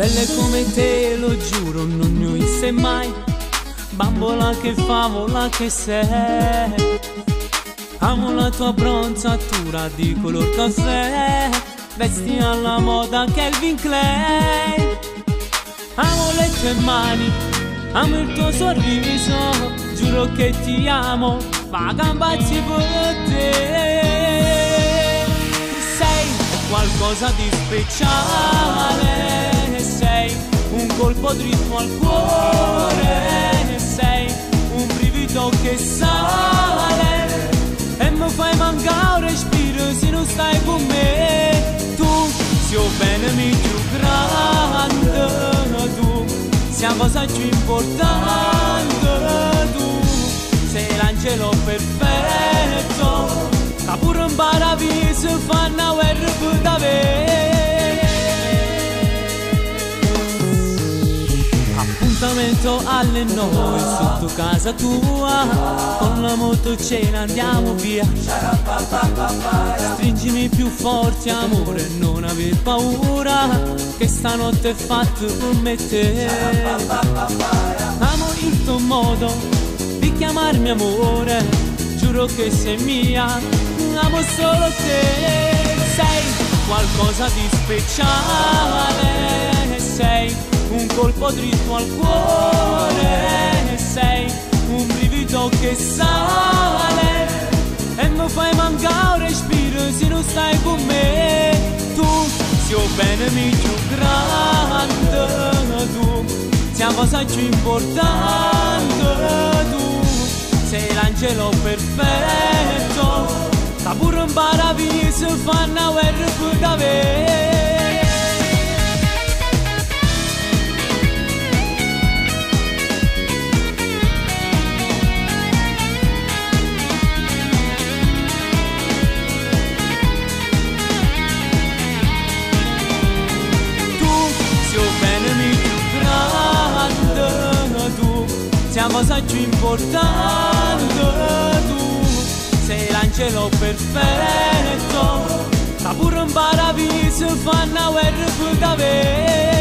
Belle come te, lo giuro, non ne ho viste mai. Bambola che favola che sei. Amo la tua bronzatura di color caffè, vesti alla moda Calvin Klein. Amo le tue mani, amo il tuo sorriso, giuro che ti amo, vagambazzi per te. Sei qualcosa di speciale, sei un colpo dritto al cuore, sei un brivido che sale e mi fai mancare un respiro se non stai con me. Tu sei bene mi più grande, tu sei la cosa più importante, tu sei l'angelo perfetto, che pure un paradiso fa una guerra per davvero. Appuntamento alle 9 sotto casa tua, con la motocena andiamo via. Stringimi più forte amore, non aver paura, che stanotte è fatto per me e te. Amo il tuo modo di chiamarmi amore, giuro che sei mia, amo solo te. Sei qualcosa di speciale, sei un colpo dritto al cuore, sei un brivido che sale e mi fai mancare un respiro se non stai con me. Tu sei bene mi più grande, tu sei la cosa più importante, tu sei l'angelo perfetto, che pure un paradiso fa una guerra per davvero. Sei la cosa più importante, tu sei l'angelo perfetto, che pure un paradiso fa una guerra per davvero.